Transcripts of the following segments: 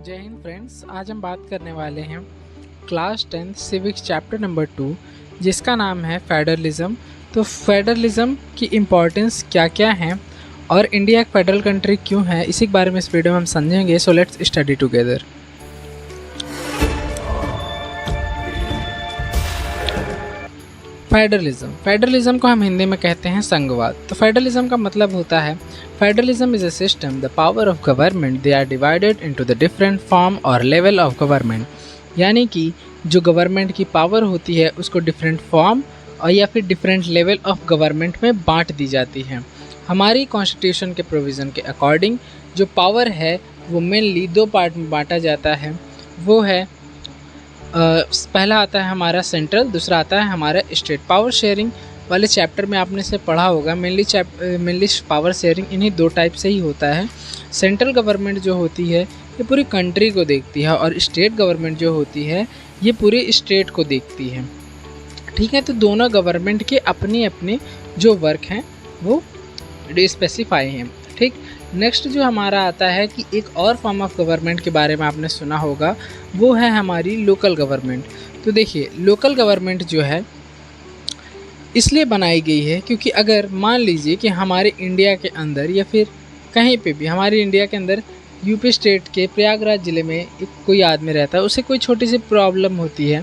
जय हिंद फ्रेंड्स। आज हम बात करने वाले हैं क्लास 10 सिविक्स चैप्टर नंबर 2 जिसका नाम है फेडरलिज्म। तो फेडरलिज्म की इम्पोर्टेंस क्या क्या है और इंडिया एक फेडरल कंट्री क्यों है, इसी के बारे में इस वीडियो में हम समझेंगे। So let's study together. Federalism को हम हिंदी में कहते हैं संघवाद। तो फेडरलिज्म का मतलब होता है federalism is a system the power of government they are divided into the different form or level of government. यानी कि जो गवर्नमेंट की पावर होती है उसको डिफरेंट फॉर्म और या फिर डिफरेंट लेवल ऑफ गवर्नमेंट में बांट दी जाती है। हमारी कॉन्स्टिट्यूशन के प्रोविज़न के अकॉर्डिंग जो पावर है वो मेनली दो पार्ट में बांटा जाता है। वो है पहला आता है हमारा सेंट्रल, दूसरा आता है हमारा स्टेट। पावर शेयरिंग वाले चैप्टर में आपने से पढ़ा होगा। मेनली पावर शेयरिंग इन्हीं दो टाइप से ही होता है। सेंट्रल गवर्नमेंट जो होती है ये पूरी कंट्री को देखती है और स्टेट गवर्नमेंट जो होती है ये पूरे स्टेट को देखती है। ठीक है, तो दोनों गवर्नमेंट के अपने अपने जो वर्क हैं वो स्पेसिफाई हैं। ठीक, नेक्स्ट जो हमारा आता है कि एक और फॉर्म ऑफ गवर्नमेंट के बारे में आपने सुना होगा, वो है हमारी लोकल गवर्नमेंट। तो देखिए, लोकल गवर्नमेंट जो है इसलिए बनाई गई है क्योंकि अगर मान लीजिए कि हमारे इंडिया के अंदर या फिर कहीं पे भी हमारे इंडिया के अंदर यूपी स्टेट के प्रयागराज ज़िले में एक कोई आदमी रहता है, उसे कोई छोटी सी प्रॉब्लम होती है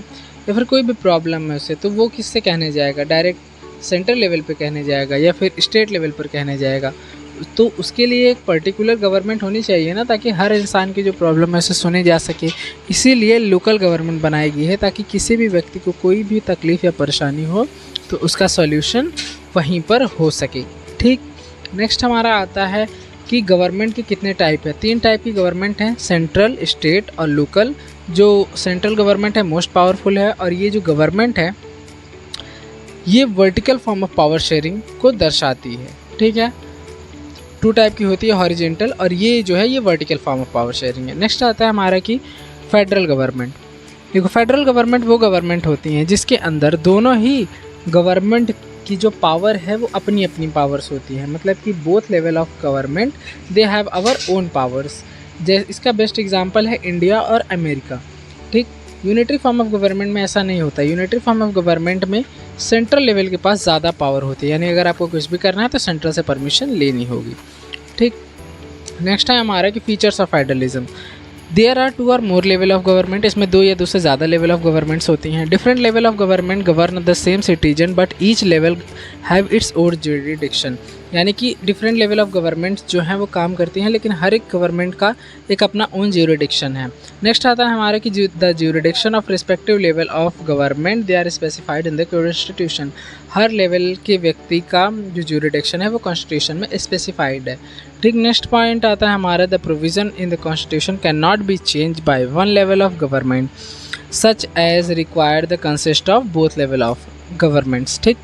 या फिर कोई भी प्रॉब्लम है उसे, तो वो किससे कहने जाएगा? डायरेक्ट सेंट्रल लेवल पे कहने जाएगा या फिर स्टेट लेवल पर कहने जाएगा। तो उसके लिए एक पर्टिकुलर गवर्नमेंट होनी चाहिए ना, ताकि हर इंसान की जो प्रॉब्लम है उसे सुनी जा सके। इसीलिए लोकल गवर्नमेंट बनाई गई है ताकि किसी भी व्यक्ति को कोई भी तकलीफ़ या परेशानी हो तो उसका सॉल्यूशन वहीं पर हो सके। ठीक, नेक्स्ट हमारा आता है कि गवर्नमेंट के कितने टाइप है। 3 टाइप की गवर्नमेंट हैं, सेंट्रल, स्टेट और लोकल। जो सेंट्रल गवर्नमेंट है मोस्ट पावरफुल है और ये जो गवर्नमेंट है ये vertical form of power sharing को दर्शाती है। ठीक है, 2 टाइप की होती है, हॉरिजेंटल, और ये जो है ये vertical form of power sharing है। नेक्स्ट आता है हमारा कि फेडरल गवर्नमेंट। देखो, फेडरल गवर्नमेंट वो गवर्नमेंट होती हैं जिसके अंदर दोनों ही गवर्नमेंट की जो पावर है वो अपनी अपनी पावर्स होती है। मतलब कि both level of government they have our own powers. इसका बेस्ट एग्जांपल है इंडिया और अमेरिका। ठीक, यूनिटरी फॉर्म ऑफ गवर्नमेंट में ऐसा नहीं होता। यूनिटरी फॉर्म ऑफ गवर्नमेंट में सेंट्रल लेवल के पास ज़्यादा पावर होती है, यानी अगर आपको कुछ भी करना है तो सेंट्रल से परमिशन लेनी होगी। ठीक, नेक्स्ट है हमारा कि features of federalism. There are 2 or more level of government. इसमें 2 या 2 से ज़्यादा लेवल ऑफ गवर्नमेंट्स होती हैं। Different level of government govern the same citizen but each level have its own jurisdiction. यानी कि डिफरेंट लेवल ऑफ गवर्नमेंट जो हैं वो काम करती हैं, लेकिन हर एक गवर्नमेंट का एक अपना ओन ज्यूरिडिक्शन है। नेक्स्ट आता है हमारा कि the jurisdiction of respective level of government they are specified in the constitution. हर लेवल के व्यक्ति का जो ज्यूरिडिक्शन है वो कॉन्स्टिट्यूशन में स्पेसिफाइड है। ठीक, नेक्स्ट पॉइंट आता है हमारा the provision in the constitution can not be change by one level of government such as required the consist of both level of governments. ठीक,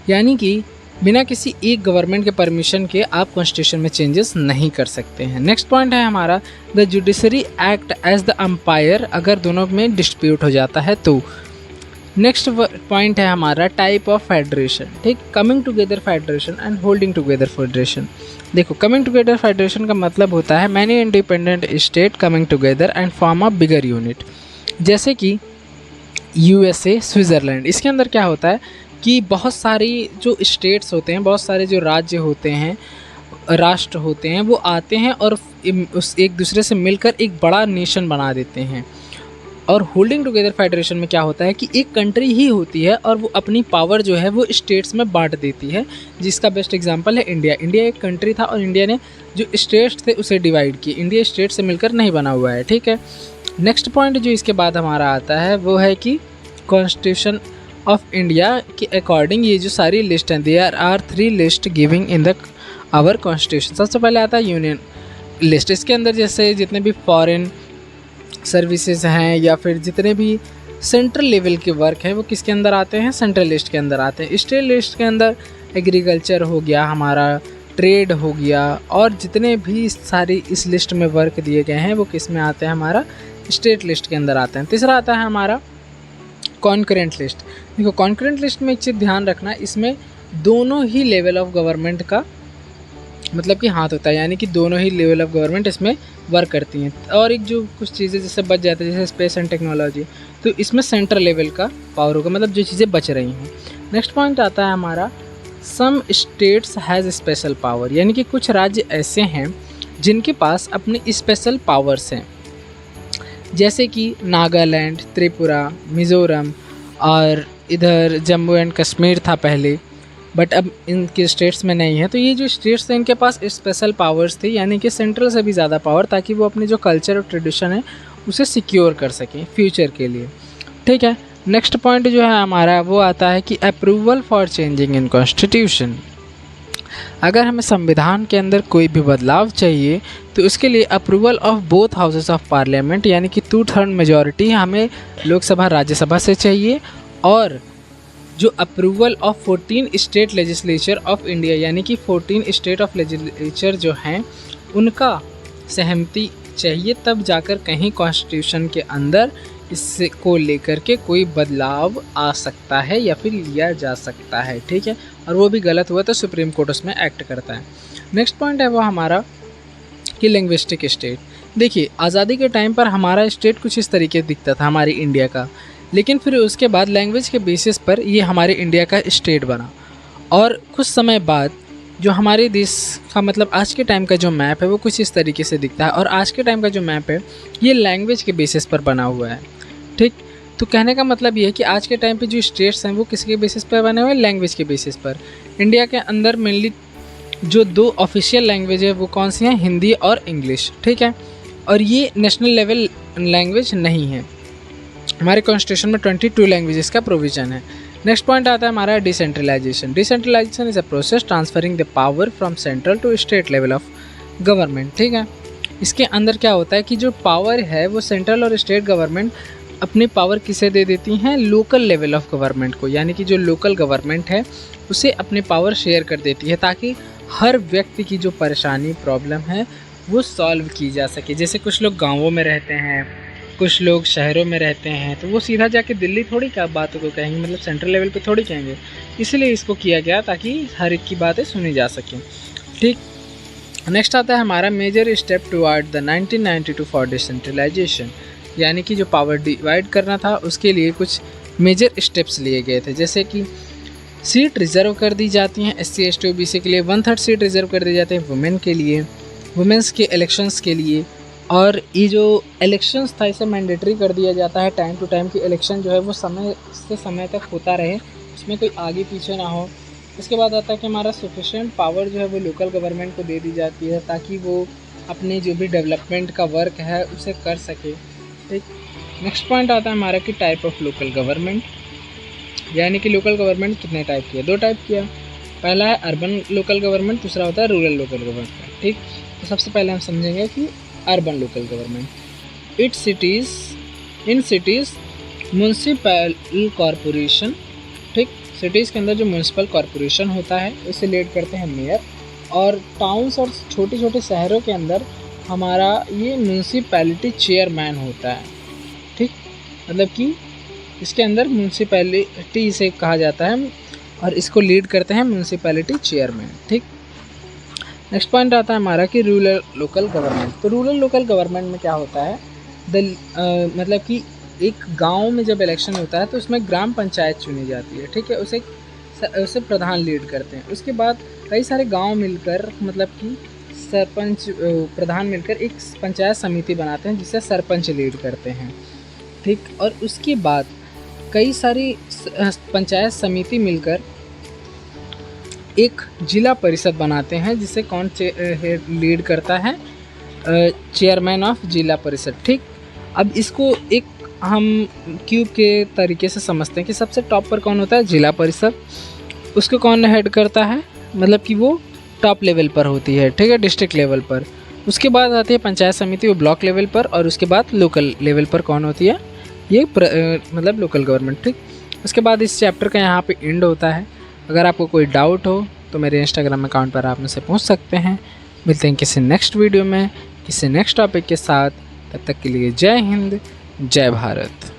यानी कि बिना किसी एक गवर्नमेंट के परमिशन के आप कॉन्स्टिट्यूशन में चेंजेस नहीं कर सकते हैं। नेक्स्ट पॉइंट है हमारा the judiciary act as the umpire अगर दोनों में डिस्प्यूट हो जाता है तो। नेक्स्ट पॉइंट है हमारा टाइप ऑफ फेडरेशन। ठीक, coming together federation and holding together federation. देखो, कमिंग टुगेदर फेडरेशन का मतलब होता है many independent state coming together and form a bigger unit. जैसे कि यूएसए, स्विट्ज़रलैंड। इसके अंदर क्या होता है कि बहुत सारी जो स्टेट्स होते हैं, बहुत सारे जो राज्य होते हैं, राष्ट्र होते हैं, वो आते हैं और उस एक दूसरे से मिलकर एक बड़ा नेशन बना देते हैं। और होल्डिंग टुगेदर फेडरेशन में क्या होता है कि एक कंट्री ही होती है और वो अपनी पावर जो है वो स्टेट्स में बांट देती है, जिसका बेस्ट एग्जांपल है इंडिया। इंडिया एक कंट्री था और इंडिया ने जो स्टेट्स थे उसे डिवाइड किए। इंडिया स्टेट से मिलकर नहीं बना हुआ है। ठीक है, नेक्स्ट पॉइंट जो इसके बाद हमारा आता है वो है कि कॉन्स्टिट्यूशन ऑफ इंडिया के अकॉर्डिंग ये जो सारी लिस्ट हैं, there are 3 list giving in the our constitution. सबसे पहले आता है यूनियन लिस्ट। इसके अंदर जैसे जितने भी फॉरेन सर्विसेज हैं या फिर जितने भी सेंट्रल लेवल के वर्क हैं वो किसके अंदर आते हैं? सेंट्रल लिस्ट के अंदर आते हैं। स्टेट लिस्ट के अंदर एग्रीकल्चर हो गया, हमारा ट्रेड हो गया, और जितने भी सारी इस लिस्ट में वर्क दिए गए हैं वो किस में आते हैं? हमारा स्टेट लिस्ट के अंदर आते हैं। तीसरा आता है हमारा कॉन्करेंट लिस्ट। देखो, कॉन्करेंट लिस्ट में एक चीज़ ध्यान रखना, इसमें दोनों ही लेवल ऑफ गवर्नमेंट का मतलब कि हाथ होता है, यानी कि दोनों ही लेवल ऑफ गवर्नमेंट इसमें वर्क करती हैं। और एक जो कुछ चीज़ें जैसे बच जाते हैं जैसे स्पेस एंड टेक्नोलॉजी, तो इसमें सेंट्रल लेवल का पावर होगा, मतलब जो चीज़ें बच रही हैं। नेक्स्ट पॉइंट आता है हमारा some states has special power, यानी कि कुछ राज्य ऐसे हैं जिनके पास अपने स्पेशल पावर्स हैं, जैसे कि नागालैंड, त्रिपुरा, मिज़ोरम और इधर जम्मू एंड कश्मीर था पहले, बट अब इनके स्टेट्स में नहीं है। तो ये जो स्टेट्स हैं इनके पास स्पेशल पावर्स थी, यानी कि सेंट्रल से भी ज़्यादा पावर, ताकि वो अपने जो कल्चर और ट्रेडिशन है उसे सिक्योर कर सकें फ्यूचर के लिए। ठीक है, नेक्स्ट पॉइंट जो है हमारा वो आता है कि approval for changing in constitution. अगर हमें संविधान के अंदर कोई भी बदलाव चाहिए तो उसके लिए approval of both houses of parliament, यानी कि 2/3 मेजॉरिटी हमें लोकसभा राज्यसभा से चाहिए, और जो approval of 14 state legislature of India, यानी कि 14 स्टेट ऑफ लेजिस्लेचर जो हैं उनका सहमति चाहिए, तब जाकर कहीं कॉन्स्टिट्यूशन के अंदर इससे को लेकर के कोई बदलाव आ सकता है या फिर लिया जा सकता है। ठीक है, और वो भी गलत हुआ तो सुप्रीम कोर्ट उसमें एक्ट करता है। नेक्स्ट पॉइंट है वो हमारा कि लिंग्विस्टिक स्टेट। देखिए, आज़ादी के टाइम पर हमारा स्टेट कुछ इस तरीके दिखता था हमारी इंडिया का, लेकिन फिर उसके बाद लैंग्वेज के बेसिस पर ये हमारे इंडिया का स्टेट बना। और कुछ समय बाद जो हमारे देश का मतलब आज के टाइम का जो मैप है वो कुछ इस तरीके से दिखता है, और आज के टाइम का जो मैप है ये लैंग्वेज के बेसिस पर बना हुआ है। ठीक, तो कहने का मतलब ये है कि आज के टाइम पे जो स्टेट्स हैं वो किसके बेसिस पर बने हुए हैं, लैंग्वेज के बेसिस पर। इंडिया के अंदर मेनली जो 2 ऑफिशियल लैंग्वेज है वो कौन सी हैं, हिंदी और इंग्लिश। ठीक है, और ये नेशनल लेवल लैंग्वेज नहीं है। हमारे कॉन्स्टिट्यूशन में 22 लैंग्वेजेस का प्रोविज़न है। नेक्स्ट पॉइंट आता है हमारा decentralisation. Decentralisation is a process transferring the power from central to state level of government. ठीक है, इसके अंदर क्या होता है कि जो पावर है वो सेंट्रल और स्टेट गवर्नमेंट अपनी पावर किसे दे देती हैं, लोकल लेवल ऑफ गवर्नमेंट को, यानी कि जो लोकल गवर्नमेंट है उसे अपनी पावर शेयर कर देती है, ताकि हर व्यक्ति की जो परेशानी प्रॉब्लम है वो सॉल्व की जा सके। जैसे कुछ लोग गाँवों में रहते हैं, कुछ लोग शहरों में रहते हैं, तो वो सीधा जाके दिल्ली थोड़ी क्या बातों को कहेंगे, मतलब सेंट्रल लेवल पे थोड़ी कहेंगे। इसलिए इसको किया गया ताकि हर एक की बातें सुनी जा सकें। ठीक, नेक्स्ट आता है हमारा major step toward the 1992 for decentralisation, यानी कि जो पावर डिवाइड करना था उसके लिए कुछ मेजर स्टेप्स लिए गए थे। जैसे कि सीट रिज़र्व कर दी जाती हैं SC ST OBC के लिए, 1/3 सीट रिज़र्व कर दी जाते हैं वुमेन के लिए, वुमेंस के इलेक्शंस के लिए, और ये जो इलेक्शंस था इसे मैंडेटरी कर दिया जाता है, टाइम टू टाइम की इलेक्शन जो है वो समय से समय तक होता रहे, उसमें कोई आगे पीछे ना हो। इसके बाद आता है कि हमारा सफिशिएंट पावर जो है वो लोकल गवर्नमेंट को दे दी जाती है, ताकि वो अपने जो भी डेवलपमेंट का वर्क है उसे कर सके। ठीक, नेक्स्ट पॉइंट आता है हमारा कि टाइप ऑफ लोकल गवर्नमेंट, यानी कि लोकल गवर्नमेंट कितने टाइप किया, 2 टाइप किया। पहला है अर्बन लोकल गवर्नमेंट, दूसरा होता है रूरल लोकल गवर्नमेंट। ठीक, तो सबसे पहले हम समझेंगे कि urban local government. In cities municipal corporation. ठीक, सिटीज़ के अंदर जो म्यूनसिपल कॉरपोरेशन होता है उसे लीड करते हैं मेयर, और टाउन्स और छोटे छोटे शहरों के अंदर हमारा ये म्यूनसिपैलिटी चेयरमैन होता है। ठीक, मतलब कि इसके अंदर म्यूनसिपैलिटी इसे कहा जाता है और इसको लीड करते हैं म्यूनसिपैलिटी चेयरमैन। ठीक, नेक्स्ट पॉइंट आता है हमारा कि रूरल लोकल गवर्नमेंट। तो रूरल लोकल गवर्नमेंट में क्या होता है, मतलब कि एक गांव में जब इलेक्शन होता है तो उसमें ग्राम पंचायत चुनी जाती है। ठीक है, उसे प्रधान लीड करते हैं। उसके बाद कई सारे गांव मिलकर, मतलब कि सरपंच प्रधान मिलकर एक पंचायत समिति बनाते हैं जिसे सरपंच लीड करते हैं। ठीक, और उसके बाद कई सारी पंचायत समिति मिलकर एक जिला परिषद बनाते हैं, जिसे कौन लीड करता है, चेयरमैन ऑफ जिला परिषद। ठीक, अब इसको एक हम क्यूब के तरीके से समझते हैं कि सबसे टॉप पर कौन होता है, जिला परिषद। उसको कौन हेड करता है, मतलब कि वो टॉप लेवल पर होती है। ठीक है, डिस्ट्रिक्ट लेवल पर। उसके बाद आती है पंचायत समिति, वो ब्लॉक लेवल पर, और उसके बाद लोकल लेवल पर कौन होती है, ये मतलब लोकल गवर्नमेंट। ठीक, उसके बाद इस चैप्टर का यहाँ पे एंड होता है। अगर आपको कोई डाउट हो तो मेरे इंस्टाग्राम अकाउंट पर आप मुझसे पूछ सकते हैं। मिलते हैं किसी नेक्स्ट वीडियो में किसी नेक्स्ट टॉपिक के साथ। तब तक के लिए जय हिंद, जय भारत।